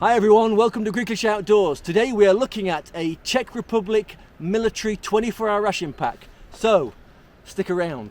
Hi everyone, welcome to Greeklish Outdoors. Today we are looking at a Czech Republic military 24-hour ration pack. So, stick around.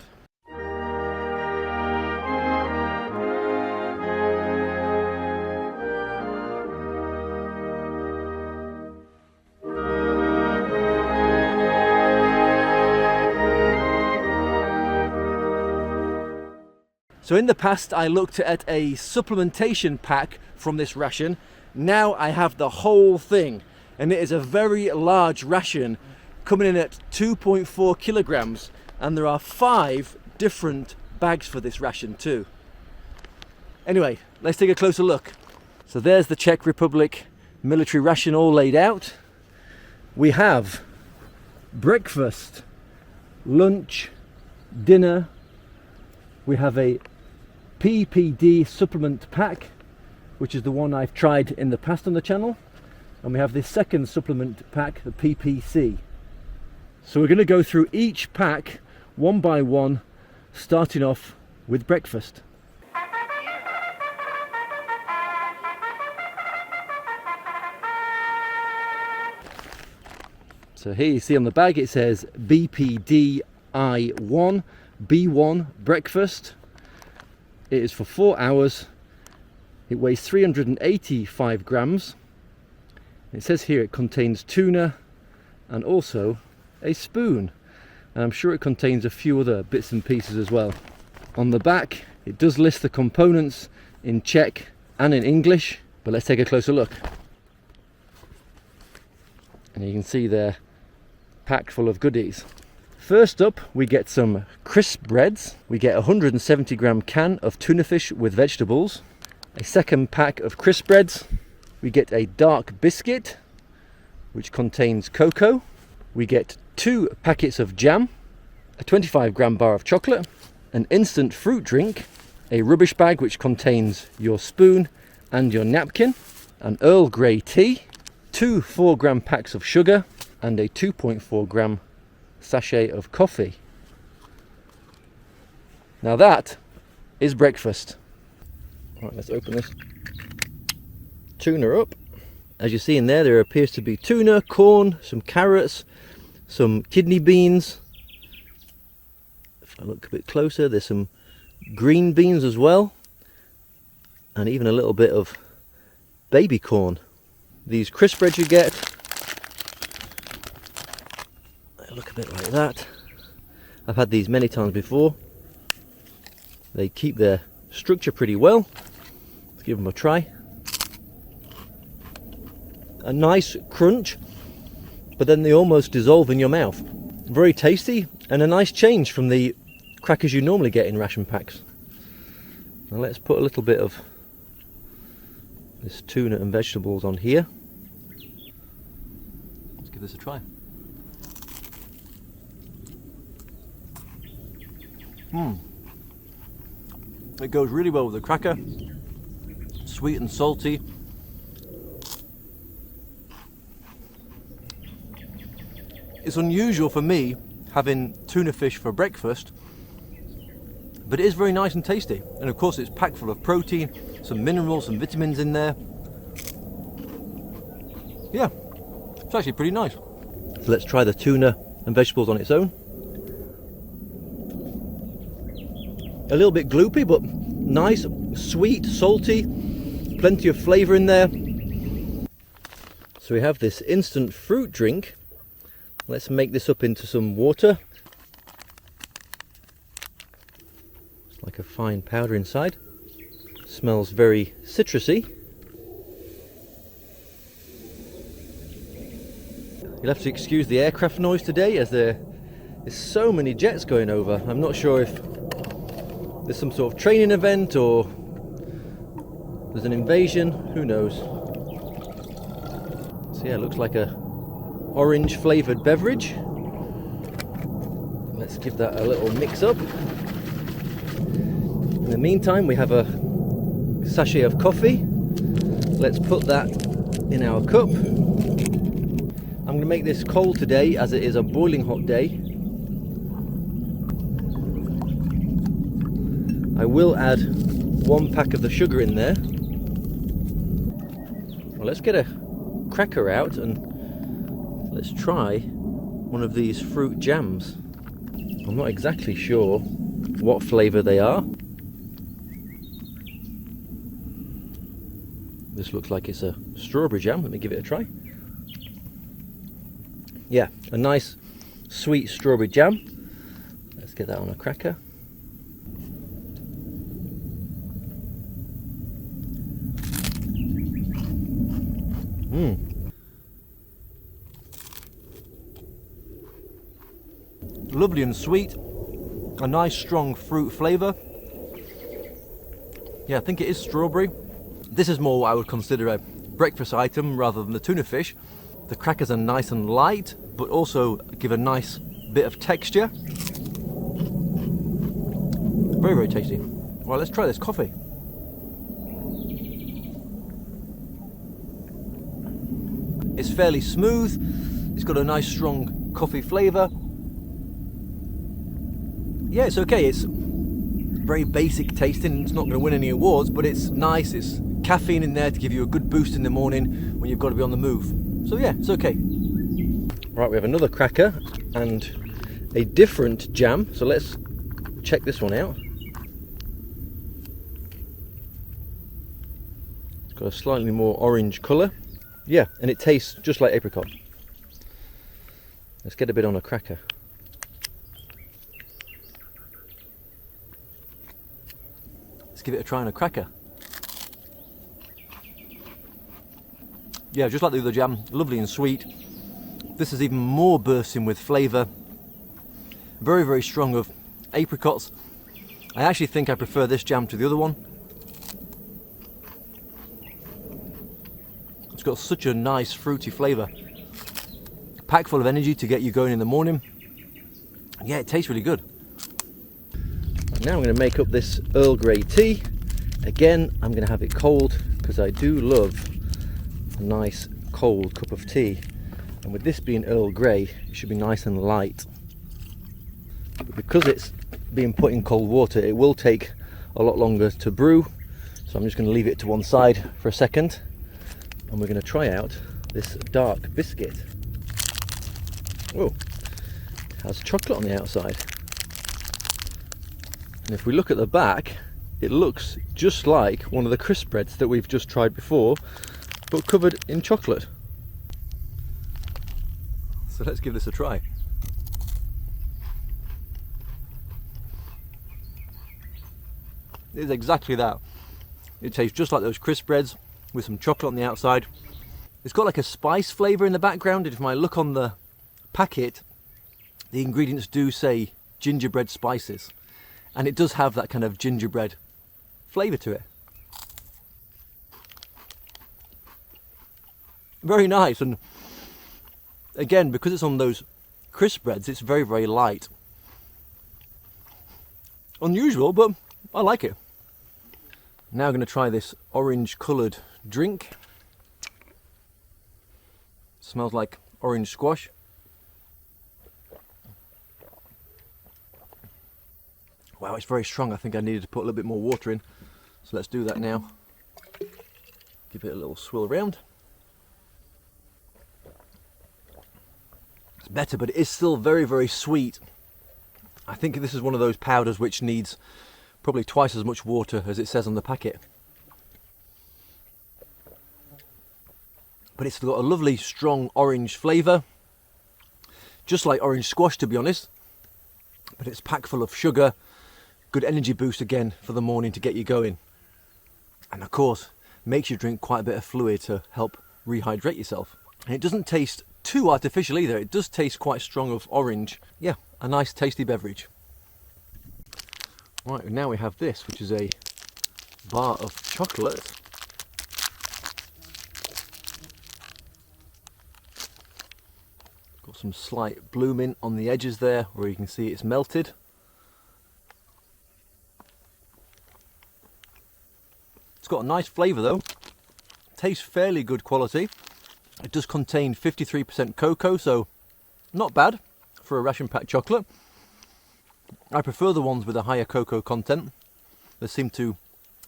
So in the past I looked at a supplementation pack from this ration. Now I have the whole thing, and it is a very large ration coming in at 2.4 kilograms, and there are 5 different bags for this ration too. Anyway, let's take a closer look. So there's the Czech Republic military ration all laid out. We have breakfast, lunch, dinner. We have a PPD supplement pack, which is the one I've tried in the past on the channel, and we have this second supplement pack, the PPC. So we're going to go through each pack one by one, starting off with breakfast. So here you see on the bag it says BPDI1 B1 breakfast. It is for 4 hours. It weighs 385 grams. It says here it contains tuna and also a spoon. And I'm sure it contains a few other bits and pieces as well. On the back, it does list the components in Czech and in English, but let's take a closer look. And you can see they're packed full of goodies. First up, we get some crisp breads. We get a 170 gram can of tuna fish with vegetables. A second pack of crisp breads. We get a dark biscuit, which contains cocoa. We get 2 packets of jam, a 25 gram bar of chocolate, an instant fruit drink, a rubbish bag which contains your spoon and your napkin, an Earl Grey tea, 2 4 gram packs of sugar, and a 2.4 gram sachet of coffee. Now that is breakfast. Right, let's open this tuna up. As you see in there appears to be tuna, corn, some carrots, some kidney beans. If I look a bit closer, there's some green beans as well, and even a little bit of baby corn. These crisp breads you get, they look a bit like that. I've had these many times before. They keep their structure pretty well. Let's give them a try. A nice crunch, but then they almost dissolve in your mouth. Very tasty and a nice change from the crackers you normally get in ration packs. Now let's put a little bit of this tuna and vegetables on here. Let's give this a try. It goes really well with the cracker. Sweet and salty. It's unusual for me having tuna fish for breakfast, but it is very nice and tasty. And of course it's packed full of protein, some minerals, some vitamins in there. Yeah, it's actually pretty nice. So let's try the tuna and vegetables on its own. A little bit gloopy, but nice, sweet, salty, plenty of flavour in there. So we have this instant fruit drink. Let's make this up into some water. It's like a fine powder inside. Smells very citrusy. You'll have to excuse the aircraft noise today, as there's so many jets going over. I'm not sure if there's some sort of training event or there's an invasion, who knows. So yeah, it looks like a orange flavoured beverage. Let's give that a little mix up. In the meantime, we have a sachet of coffee. Let's put that in our cup. I'm going to make this cold today as it is a boiling hot day. I will add 1 pack of the sugar in there. Well, let's get a cracker out and let's try one of these fruit jams. I'm not exactly sure what flavour they are. This looks like it's a strawberry jam. Let me give it a try. Yeah, a nice sweet strawberry jam. Let's get that on a cracker. Lovely and sweet. A nice strong fruit flavour. Yeah, I think it is strawberry. This is more what I would consider a breakfast item rather than the tuna fish. The crackers are nice and light, but also give a nice bit of texture. Very, very tasty. Well, let's try this coffee. It's fairly smooth. It's got a nice strong coffee flavour. Yeah, it's okay. It's very basic tasting. It's not going to win any awards, but it's nice. It's caffeine in there to give you a good boost in the morning when you've got to be on the move. So yeah, it's okay. Right, we have another cracker and a different jam. So let's check this one out. It's got a slightly more orange colour. Yeah, and it tastes just like apricot. Let's get a bit on a cracker. Let's give it a try on a cracker. Yeah, just like the other jam, lovely and sweet. This is even more bursting with flavour. Very, very strong of apricots. I actually think I prefer this jam to the other one. It's got such a nice fruity flavour. Packed full of energy to get you going in the morning. And yeah, it tastes really good. Now I'm going to make up this Earl Grey tea. Again, I'm going to have it cold because I do love a nice cold cup of tea, and with this being Earl Grey, it should be nice and light. But because it's being put in cold water, it will take a lot longer to brew, so I'm just going to leave it to one side for a second, and we're going to try out this dark biscuit. Oh, it has chocolate on the outside, and if we look at the back, it looks just like one of the crisp breads that we've just tried before, but covered in chocolate. So let's give this a try. It is exactly that. It tastes just like those crisp breads with some chocolate on the outside. It's got like a spice flavour in the background, and if I look on the packet, the ingredients do say gingerbread spices, and it does have that kind of gingerbread flavour to it. Very nice, and again, because it's on those crisp breads, it's very, very light. Unusual, but I like it. Now I'm going to try this orange coloured drink. Smells like orange squash. Wow, it's very strong. I think I needed to put a little bit more water in. So let's do that now. Give it a little swirl around. It's better, but it is still very, very sweet. I think this is one of those powders which needs probably twice as much water as it says on the packet. But it's got a lovely strong orange flavour, just like orange squash, to be honest. But it's packed full of sugar, good energy boost again for the morning to get you going. And of course, makes you drink quite a bit of fluid to help rehydrate yourself. And it doesn't taste too artificial either. It does taste quite strong of orange. Yeah, a nice tasty beverage. Right, now we have this, which is a bar of chocolate. Got some slight blooming on the edges there where you can see it's melted. It's got a nice flavour though. Tastes fairly good quality. It does contain 53% cocoa, so not bad for a ration pack chocolate. I prefer the ones with a higher cocoa content. They seem to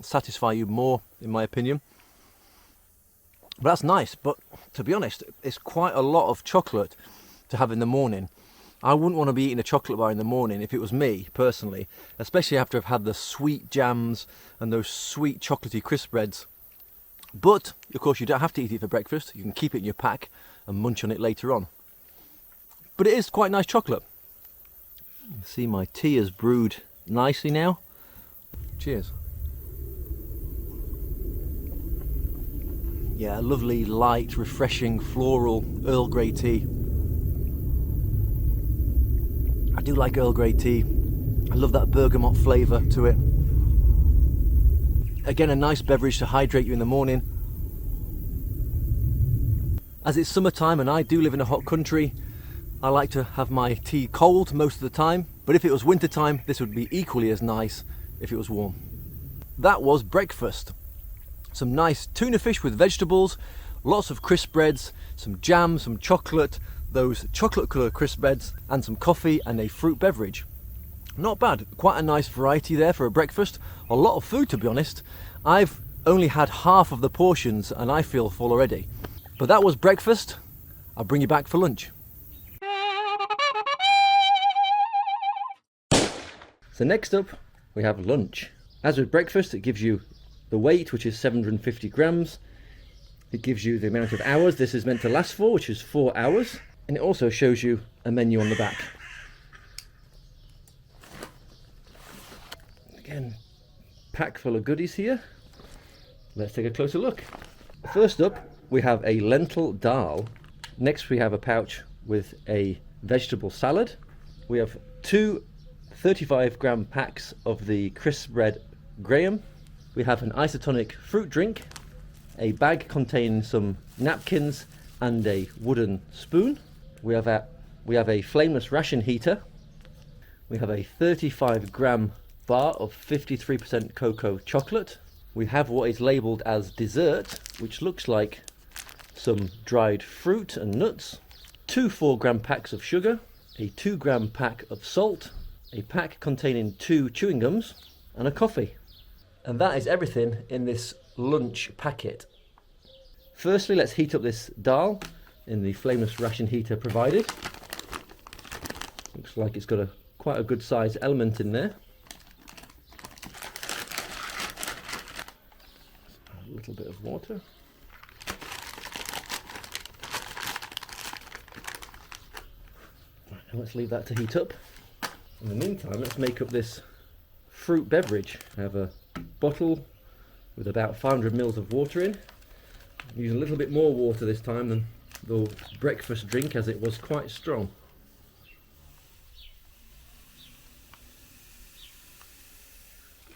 satisfy you more, in my opinion. But that's nice, but to be honest, it's quite a lot of chocolate to have in the morning. I wouldn't want to be eating a chocolate bar in the morning if it was me, personally, especially after I've had the sweet jams and those sweet chocolatey crisp breads. But, of course, you don't have to eat it for breakfast. You can keep it in your pack and munch on it later on. But it is quite nice chocolate. See, my tea is brewed nicely now. Cheers. Yeah, lovely, light, refreshing, floral Earl Grey tea. I do like Earl Grey tea. I love that bergamot flavour to it. Again, a nice beverage to hydrate you in the morning. As it's summertime and I do live in a hot country, I like to have my tea cold most of the time. But if it was winter time, this would be equally as nice if it was warm. That was breakfast. Some nice tuna fish with vegetables, lots of crisp breads, some jam, some chocolate, those chocolate coloured crisp breads, and some coffee and a fruit beverage. Not bad, quite a nice variety there for a breakfast. A lot of food, to be honest. I've only had half of the portions and I feel full already. But that was breakfast. I'll bring you back for lunch. So next up, we have lunch. As with breakfast, it gives you the weight, which is 750 grams. It gives you the amount of hours this is meant to last for, which is 4 hours. And it also shows you a menu on the back. Again, pack full of goodies here. Let's take a closer look. First up, we have a lentil dal. Next, we have a pouch with a vegetable salad. We have 2 35-gram packs of the crisp bread graham. We have an isotonic fruit drink, a bag containing some napkins and a wooden spoon. We have a flameless ration heater. We have a 35-gram bar of 53% cocoa chocolate. We have what is labelled as dessert, which looks like some dried fruit and nuts, 2 4-gram packs of sugar, a 2-gram pack of salt, a pack containing 2 chewing gums, and a coffee. And that is everything in this lunch packet. Firstly, let's heat up this dal in the flameless ration heater provided. Looks like it's got quite a good size element in there. A little bit of water. Right, and let's leave that to heat up. In the meantime, let's make up this fruit beverage. I have a bottle with about 500 ml of water in. I'm using a little bit more water this time than the breakfast drink, as it was quite strong.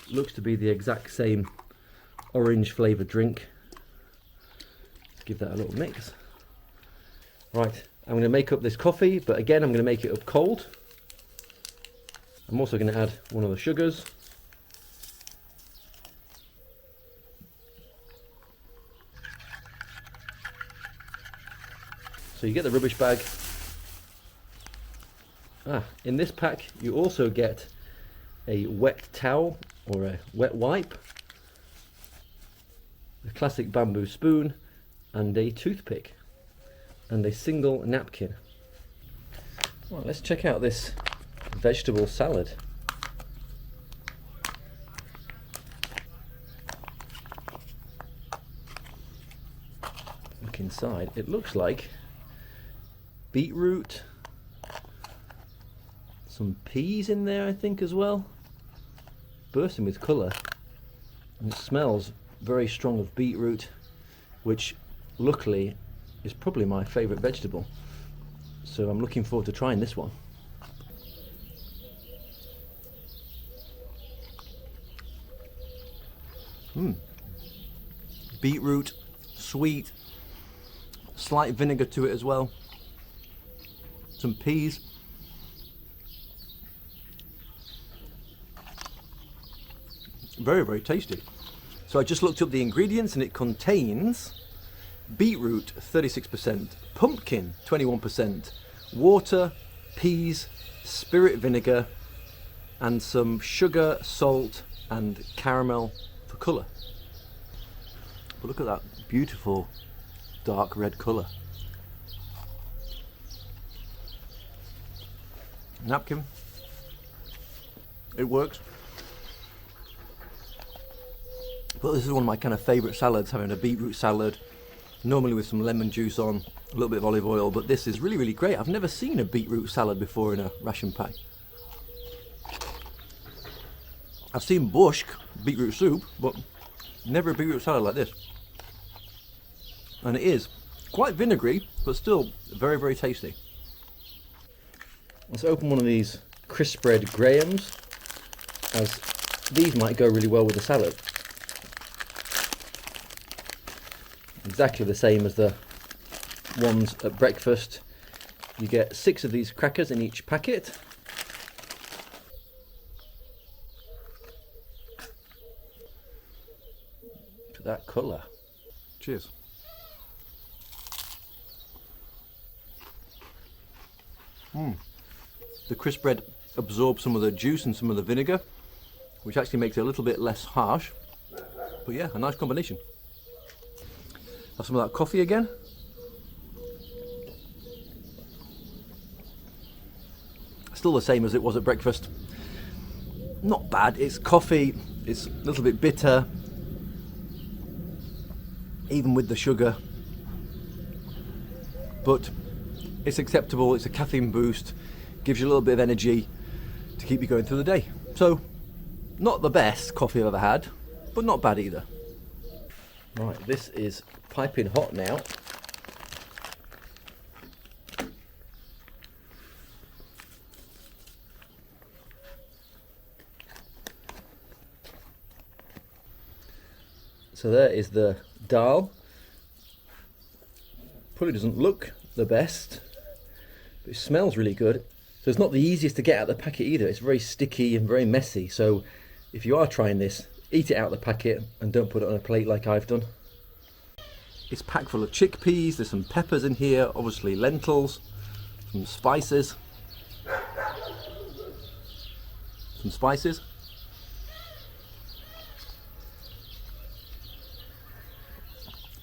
Looks to be the exact same orange flavoured drink. Let's give that a little mix. Right, I'm going to make up this coffee, but again I'm going to make it up cold. I'm also going to add one of the sugars. So you get the rubbish bag. In this pack you also get a wet towel or a wet wipe, a classic bamboo spoon, and a toothpick, and a single napkin. Right, let's check out this vegetable salad. Look inside. It looks like beetroot, some peas in there I think as well, bursting with colour, and it smells very strong of beetroot, which luckily is probably my favourite vegetable, so I'm looking forward to trying this one. Beetroot, sweet, slight vinegar to it as well, some peas. Very, very tasty. So I just looked up the ingredients and it contains beetroot 36%, pumpkin 21%, water, peas, spirit vinegar, and some sugar, salt, and caramel for colour. But look at that beautiful dark red colour. Napkin. It works. But this is one of my kind of favourite salads, having a beetroot salad, normally with some lemon juice on, a little bit of olive oil, but this is really, really great. I've never seen a beetroot salad before in a ration pack. I've seen borscht, beetroot soup, but never a beetroot salad like this. And it is quite vinegary, but still very, very tasty. Let's open one of these crisp bread grahams, as these might go really well with the salad. Exactly the same as the ones at breakfast. You get 6 of these crackers in each packet. Look at that colour. Cheers. The crisp bread absorbs some of the juice and some of the vinegar, which actually makes it a little bit less harsh. But yeah, a nice combination. Have some of that coffee again. Still the same as it was at breakfast. Not bad. It's coffee. It's a little bit bitter, even with the sugar. But it's acceptable. It's a caffeine boost. Gives you a little bit of energy to keep you going through the day. So, not the best coffee I've ever had, but not bad either. Right, this is piping hot now. So there is the dal. Probably doesn't look the best, but it smells really good. So it's not the easiest to get out of the packet either. It's very sticky and very messy. So if you are trying this, eat it out of the packet and don't put it on a plate like I've done. It's packed full of chickpeas. There's some peppers in here, obviously lentils, some spices.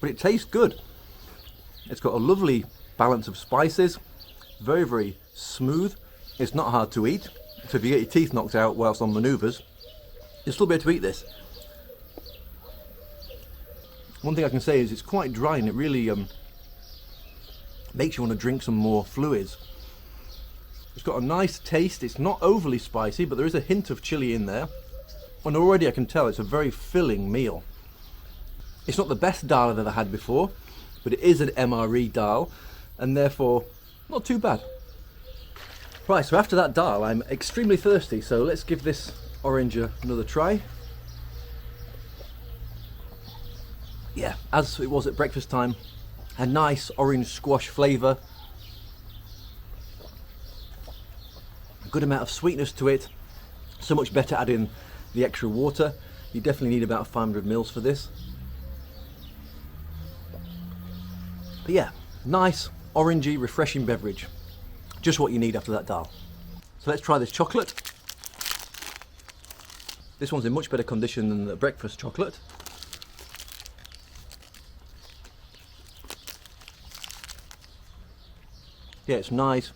But it tastes good. It's got a lovely balance of spices, very, very smooth. It's not hard to eat, so if you get your teeth knocked out whilst on manoeuvres, you'll still be able to eat this. One thing I can say is it's quite dry and it really makes you want to drink some more fluids. It's got a nice taste. It's not overly spicy, but there is a hint of chili in there. And already I can tell it's a very filling meal. It's not the best dal I've ever had before, but it is an MRE dal, and therefore not too bad. Right, so after that dal, I'm extremely thirsty, so let's give this orange another try. Yeah, as it was at breakfast time, a nice orange squash flavour, a good amount of sweetness to it. So much better adding the extra water. You definitely need about 500 mils for this. But yeah, nice, orangey, refreshing beverage. Just what you need after that dal. So let's try this chocolate. This one's in much better condition than the breakfast chocolate. Yeah, it's nice.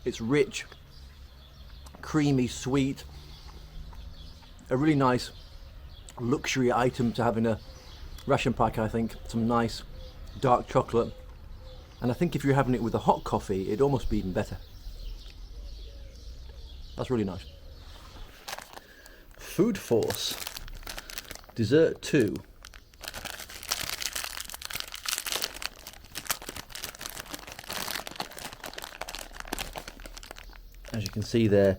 It's rich, creamy, sweet. A really nice luxury item to have in a ration pack, I think. Some nice dark chocolate. And I think if you're having it with a hot coffee, it'd almost be even better. That's really nice. Food Force. Dessert 2. As you can see there's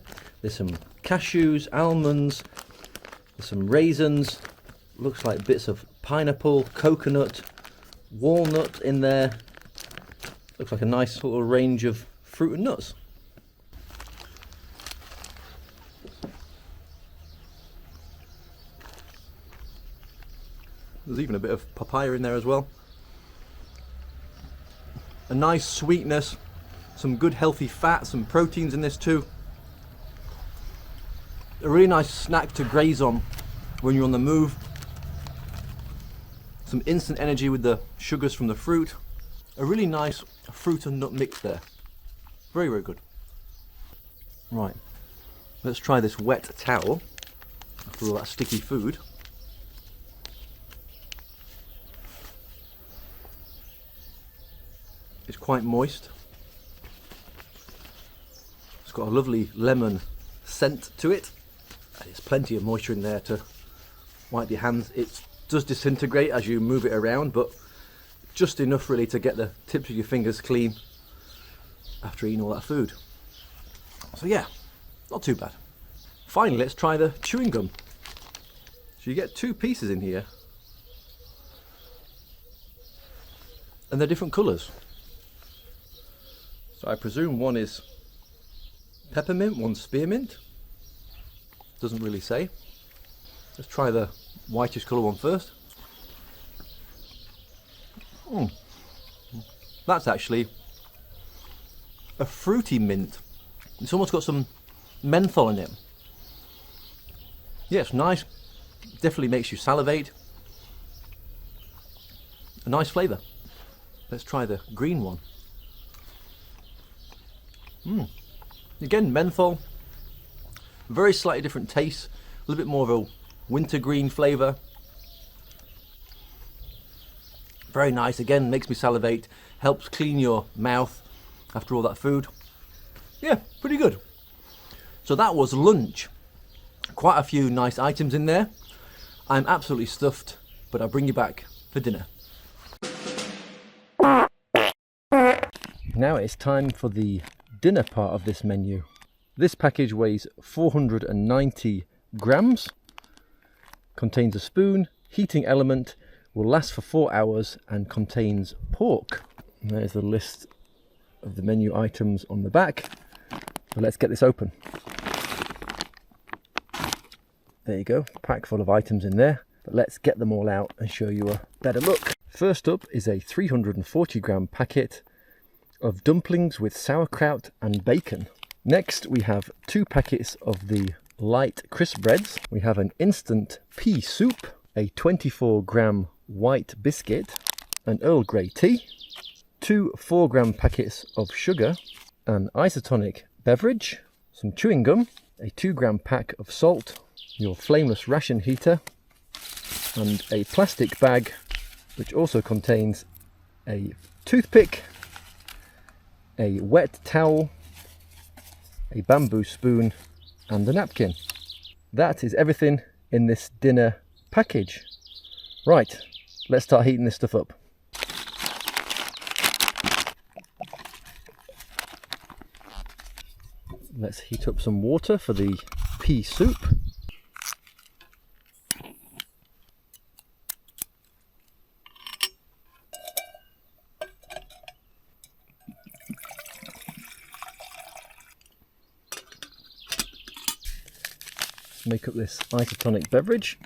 some cashews, almonds, there's some raisins, looks like bits of pineapple, coconut, walnut in there. Looks like a nice little range of fruit and nuts. There's even a bit of papaya in there as well. A nice sweetness, some good healthy fat, some proteins in this too. A really nice snack to graze on when you're on the move. Some instant energy with the sugars from the fruit. A really nice fruit and nut mix there. Very, very good. Right, let's try this wet towel after all that sticky food. It's quite moist. It's got a lovely lemon scent to it. There's plenty of moisture in there to wipe your hands. It does disintegrate as you move it around, but just enough really to get the tips of your fingers clean after eating all that food. So yeah, not too bad. Finally, let's try the chewing gum. So you get 2 pieces in here, and they're different colours. So I presume one is peppermint, one's spearmint. Doesn't really say. Let's try the whitish colour one first. That's actually a fruity mint. It's almost got some menthol in it. Yeah, it's nice. Definitely makes you salivate. A nice flavour. Let's try the green one. Again, menthol. Very slightly different taste. A little bit more of a wintergreen flavour. Very nice. Again, makes me salivate. Helps clean your mouth after all that food. Yeah, pretty good. So that was lunch. Quite a few nice items in there. I'm absolutely stuffed, but I'll bring you back for dinner. Now it's time for the dinner part of this menu. This package weighs 490 grams, contains a spoon, heating element, will last for 4 hours, and contains pork. And there's the list of the menu items on the back. So let's get this open. There you go, pack full of items in there. But let's get them all out and show you a better look. First up is a 340 gram packet of dumplings with sauerkraut and bacon. Next we have 2 packets of the light crisp breads. We have an instant pea soup, a 24 gram white biscuit, an Earl Grey tea, 2 4 gram packets of sugar, an isotonic beverage, some chewing gum, a 2 gram pack of salt, your flameless ration heater, and a plastic bag which also contains a toothpick, a wet towel, a bamboo spoon, and a napkin. That is everything in this dinner package. Right, let's start heating this stuff up. Let's heat up some water for the pea soup. Make up this isotonic beverage.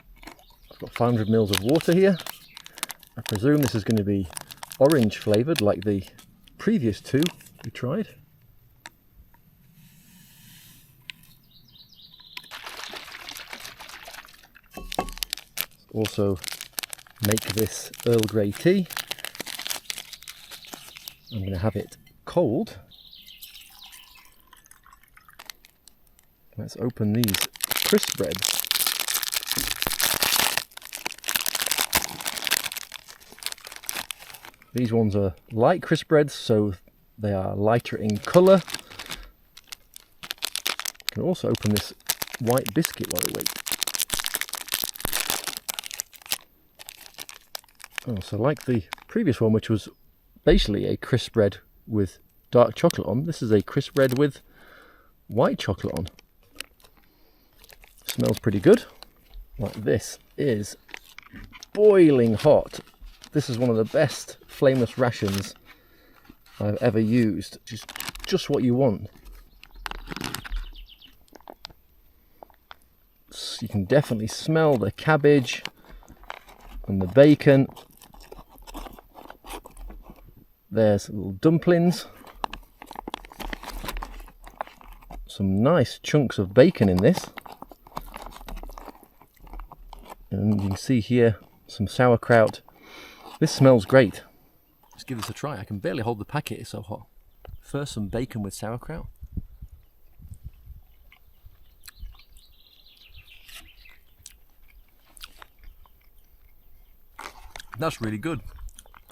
I've got 500 ml of water here. I presume this is going to be orange flavoured like the previous 2 we tried. Also make this Earl Grey tea. I'm going to have it cold. Let's open these crisp breads. These ones are light crisp breads, so they are lighter in colour. You can also open this white biscuit while we wait. Oh, so like the previous one, which was basically a crisp bread with dark chocolate on, this is a crisp bread with white chocolate on. Smells pretty good. Like, this is boiling hot. This is one of the best flameless rations I've ever used. Just what you want. You can definitely smell the cabbage and the bacon. There's little dumplings. Some nice chunks of bacon in this. And you can see here some sauerkraut This smells great. Let's give this a try. I can barely hold the packet, it's so hot. First, some bacon with sauerkraut. That's really good.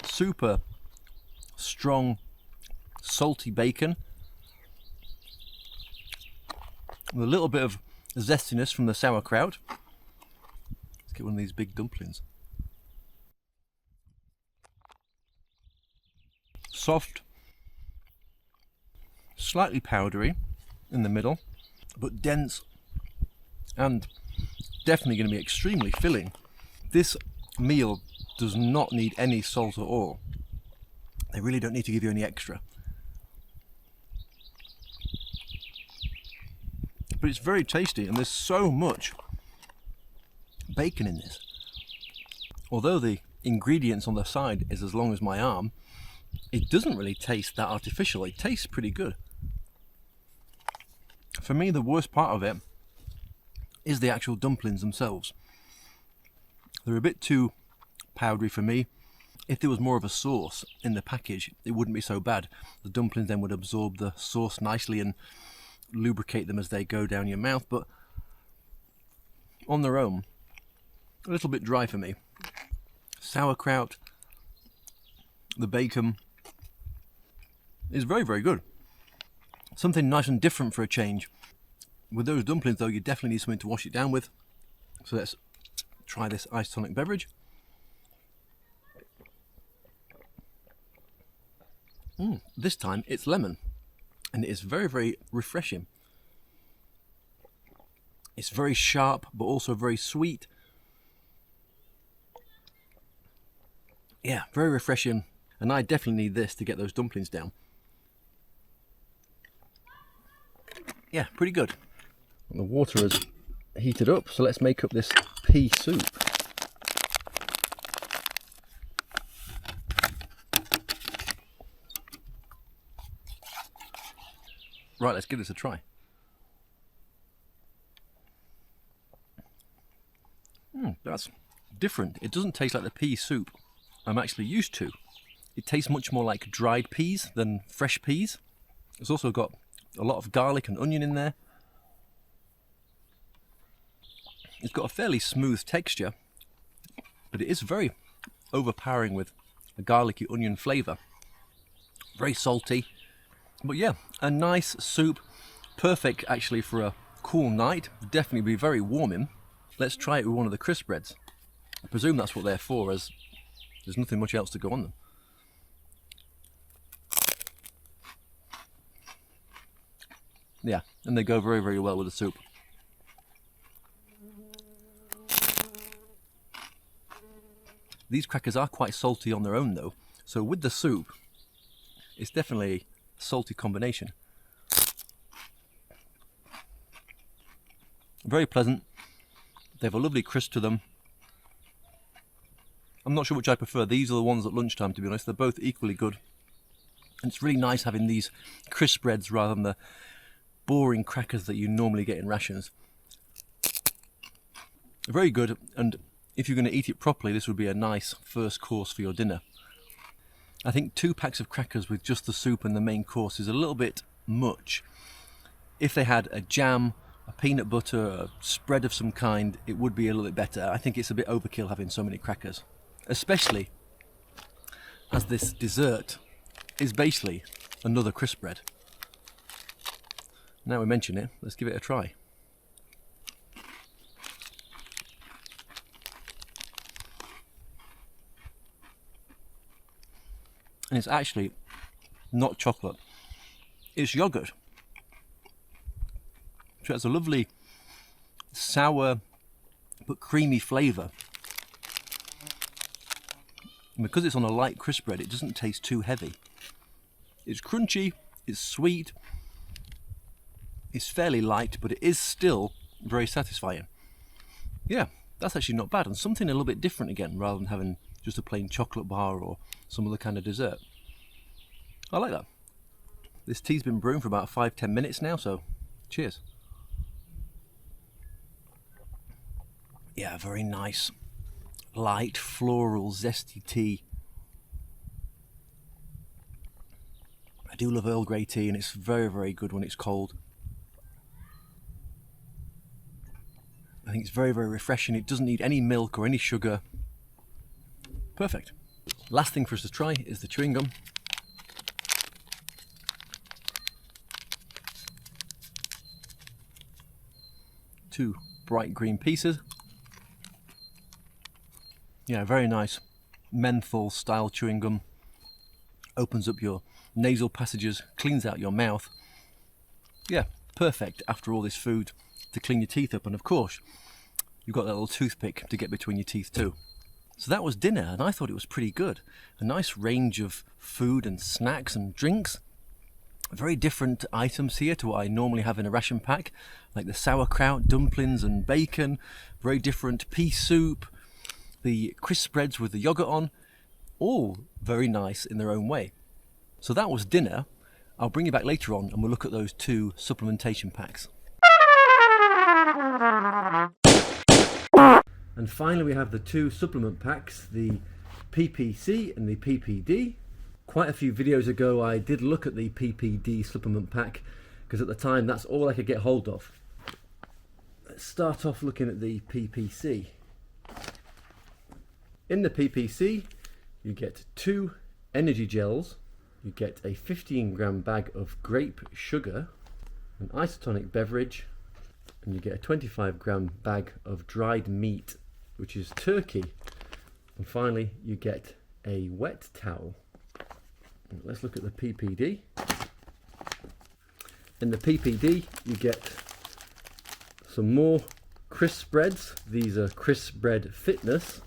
Super strong, salty bacon. With a little bit of zestiness from the sauerkraut. Let's get one of these big dumplings. Soft, slightly powdery in the middle, but dense and definitely going to be extremely filling. This meal does not need any salt at all. They really don't need to give you any extra. But it's very tasty, and there's so much bacon in this. Although the ingredients on the side is as long as my arm, it doesn't really taste that artificial. It tastes pretty good. For me, the worst part of it is the actual dumplings themselves. They're a bit too powdery for me. If there was more of a sauce in the package, it wouldn't be so bad. The dumplings then would absorb the sauce nicely and lubricate them as they go down your mouth, but on their own, a little bit dry for me. Sauerkraut, the bacon is very, very good. Something nice and different for a change. With those dumplings though, you definitely need something to wash it down with. So let's try this isotonic beverage. This time it's lemon, and it is very, very refreshing. It's very sharp, but also very sweet. Yeah, very refreshing, and I definitely need this to get those dumplings down. Yeah, pretty good. And the water has heated up, so let's make up this pea soup. Right, let's give this a try. That's different. It doesn't taste like the pea soup I'm actually used to. It tastes much more like dried peas than fresh peas. It's also got a lot of garlic and onion in there. It's got a fairly smooth texture, but it is very overpowering with a garlicky onion flavour. Very salty. But yeah, a nice soup, perfect actually for a cool night, definitely be very warming. Let's try it with one of the crisp breads. I presume that's what they're for, as there's nothing much else to go on them. Yeah, and they go very, very well with the soup. These crackers are quite salty on their own though, so with the soup, it's definitely salty combination. Very pleasant. They have a lovely crisp to them. I'm not sure which I prefer. These are the ones at lunchtime, to be honest. They're both equally good. And it's really nice having these crisp breads rather than the boring crackers that you normally get in rations. Very good, and if you're going to eat it properly, this would be a nice first course for your dinner. I think 2 packs of crackers with just the soup and the main course is a little bit much. If they had a jam, a peanut butter, a spread of some kind, it would be a little bit better. I think it's a bit overkill having so many crackers, especially as this dessert is basically another crisp bread. Now we mention it, let's give it a try. And it's actually not chocolate, it's yogurt. So it's a lovely sour but creamy flavour. And because it's on a light crisp bread, it doesn't taste too heavy. It's crunchy, it's sweet, it's fairly light, but it is still very satisfying. Yeah, that's actually not bad, and something a little bit different again, rather than having just a plain chocolate bar or some other kind of dessert. I like that. This tea's been brewing for about 5-10 minutes now, so cheers. Yeah, very nice, light, floral, zesty tea. do love Earl Grey tea, and it's very, very good when it's cold. I think it's very, very refreshing. It doesn't need any milk or any sugar. Perfect. Last thing for us to try is the chewing gum. Two bright green pieces. Yeah, very nice menthol style chewing gum. Opens up your nasal passages, cleans out your mouth. Yeah, perfect after all this food to clean your teeth up. And of course, you've got that little toothpick to get between your teeth too. So that was dinner, and I thought it was pretty good. A nice range of food and snacks and drinks. Very different items here to what I normally have in a ration pack, like the sauerkraut, dumplings and bacon. Very different pea soup, the crisp spreads with the yogurt on. All very nice in their own way. So that was dinner. I'll bring you back later on and we'll look at those two supplementation packs. And finally we have the two supplement packs, the PPC and the PPD. Quite a few videos ago I did look at the PPD supplement pack because at the time that's all I could get hold of. Let's start off looking at the PPC. In the PPC you get 2 energy gels, you get a 15-gram bag of grape sugar, an isotonic beverage, and you get a 25-gram bag of dried meat, which is turkey. And finally you get a wet towel. Let's look at the PPD. In the PPD you get some more crisp spreads. These are crisp bread fitness.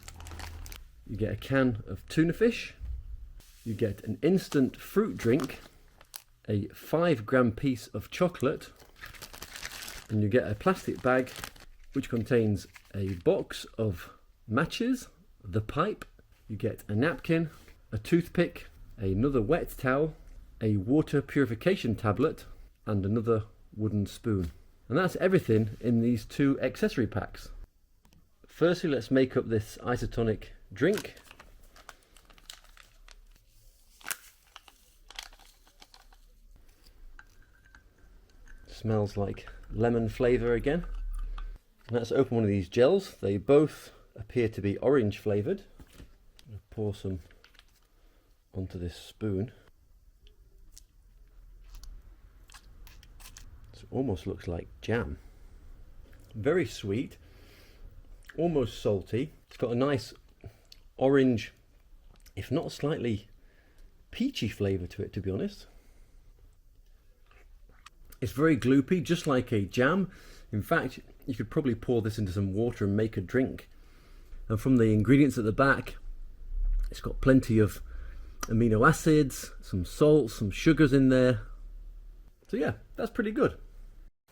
You get a can of tuna fish. You get an instant fruit drink, a 5-gram piece of chocolate, and you get a plastic bag which contains a box of matches, the pipe. You get a napkin, a toothpick, another wet towel, a water purification tablet, and another wooden spoon. And that's everything in these 2 accessory packs. Firstly, let's make up this isotonic drink. Smells like lemon flavour again. Let's open one of these gels. They both appear to be orange flavoured. I'll pour some onto this spoon. It almost looks like jam. Very sweet, almost salty. It's got a nice orange, if not slightly peachy flavour to it, to be honest. It's very gloopy, just like a jam. In fact, you could probably pour this into some water and make a drink. And from the ingredients at the back, it's got plenty of amino acids, some salt, some sugars in there. So yeah, that's pretty good.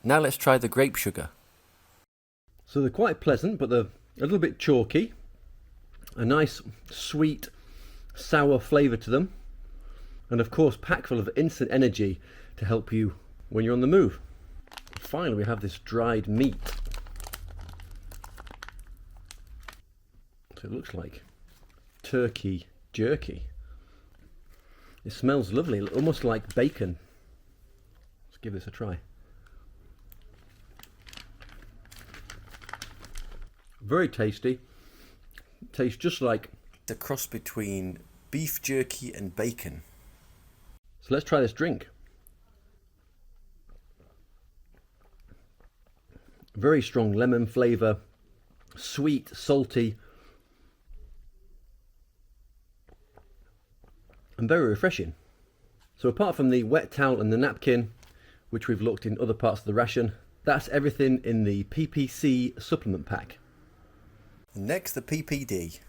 Now let's try the grape sugar. So they're quite pleasant, but they're a little bit chalky. A nice, sweet, sour flavour to them. And of course, packed full of instant energy to help you when you're on the move. Finally, we have this dried meat. So it looks like turkey jerky. It smells lovely, almost like bacon. Let's give this a try. Very tasty. Tastes just like a cross between beef jerky and bacon. So let's try this drink. Very strong lemon flavour, sweet, salty, and very refreshing. So apart from the wet towel and the napkin, which we've looked in other parts of the ration, that's everything in the PPC supplement pack. Next, the PPD.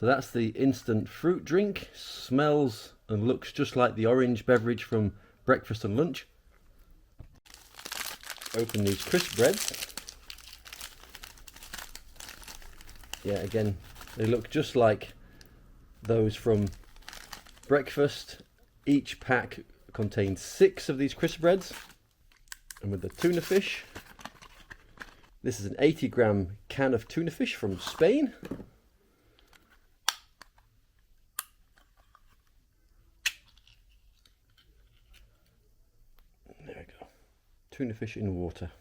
So that's the instant fruit drink. Smells and looks just like the orange beverage from breakfast and lunch. Open these crisp breads. Yeah, again, they look just like those from breakfast. Each pack contains 6 of these crisp breads. And with the tuna fish, this is an 80-gram can of tuna fish from Spain. Tuna fish in water.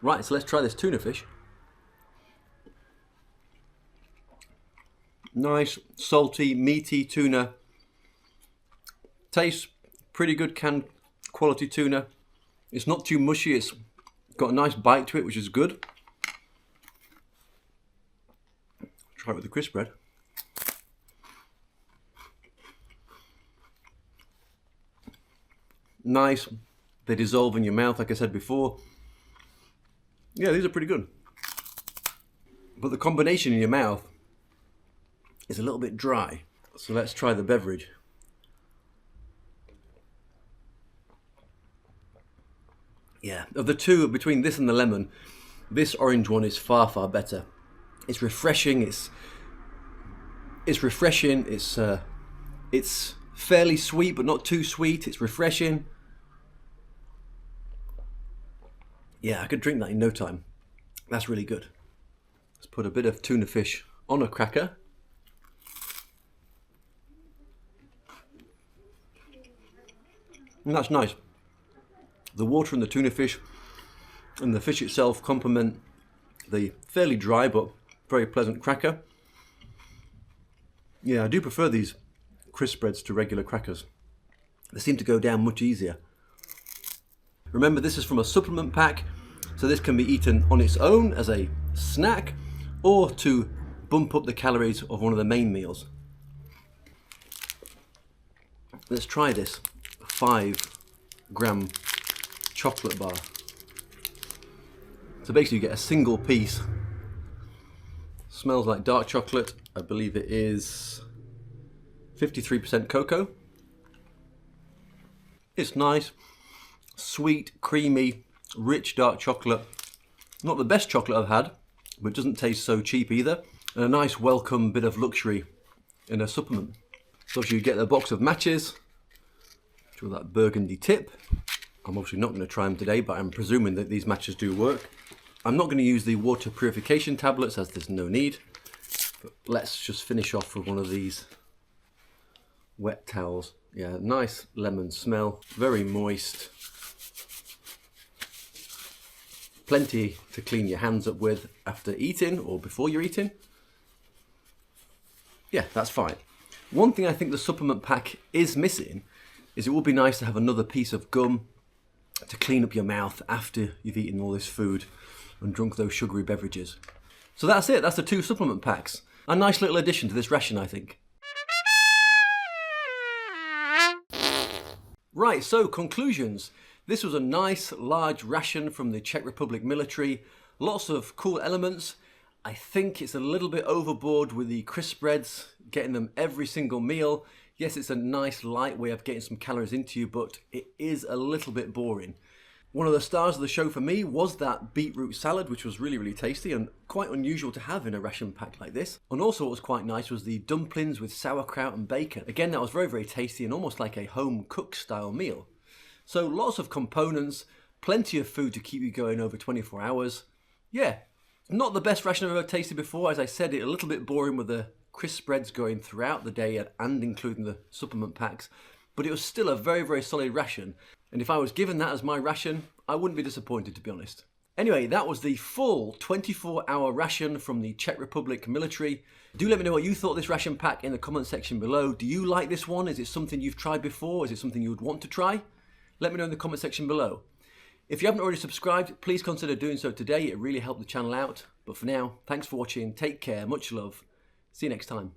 Right, so let's try this tuna fish. Nice, salty, meaty tuna. Tastes pretty good canned quality tuna. It's not too mushy, it's got a nice bite to it, which is good. Try it with the crisp bread. Nice, they dissolve in your mouth like I said before. Yeah, these are pretty good. But the combination in your mouth is a little bit dry. So let's try the beverage. Yeah, of the two, between this and the lemon, this orange one is far, far better. It's refreshing, it's refreshing, it's fairly sweet but not too sweet, it's refreshing. Yeah, I could drink that in no time. That's really good. Let's put a bit of tuna fish on a cracker. And that's nice. The water and the tuna fish and the fish itself complement the fairly dry but very pleasant cracker. Yeah, I do prefer these crisp breads to regular crackers. They seem to go down much easier. Remember, this is from a supplement pack, so this can be eaten on its own as a snack or to bump up the calories of one of the main meals. Let's try this 5-gram chocolate bar. So basically you get a single piece. Smells like dark chocolate. I believe it is 53% cocoa. It's nice, sweet, creamy, rich dark chocolate. Not the best chocolate I've had, but it doesn't taste so cheap either. And a nice welcome bit of luxury in a supplement. So you get a box of matches, with that burgundy tip. I'm obviously not going to try them today, but I'm presuming that these matches do work. I'm not going to use the water purification tablets as there's no need. But let's just finish off with one of these wet towels. Yeah, nice lemon smell, very moist. Plenty to clean your hands up with after eating or before you're eating. Yeah, that's fine. One thing I think the supplement pack is missing is it would be nice to have another piece of gum to clean up your mouth after you've eaten all this food and drunk those sugary beverages. So that's it, that's the 2 supplement packs. A nice little addition to this ration, I think. Right, so conclusions. This was a nice large ration from the Czech Republic military. Lots of cool elements. I think it's a little bit overboard with the crisp breads, getting them every single meal. Yes, it's a nice light way of getting some calories into you, but it is a little bit boring. One of the stars of the show for me was that beetroot salad, which was really, really tasty and quite unusual to have in a ration pack like this. And also what was quite nice was the dumplings with sauerkraut and bacon. Again, that was very, very tasty and almost like a home cook style meal. So lots of components, plenty of food to keep you going over 24 hours. Yeah, not the best ration I've ever tasted before. As I said, it a little bit boring with the crisp breads going throughout the day and including the supplement packs, but it was still a very, very solid ration. And if I was given that as my ration, I wouldn't be disappointed, to be honest. Anyway, that was the full 24-hour ration from the Czech Republic military. Do let me know what you thought of this ration pack in the comment section below. Do you like this one? Is it something you've tried before? Is it something you would want to try? Let me know in the comment section below. If you haven't already subscribed, please consider doing so today. It really helped the channel out. But for now, thanks for watching. Take care. Much love. See you next time.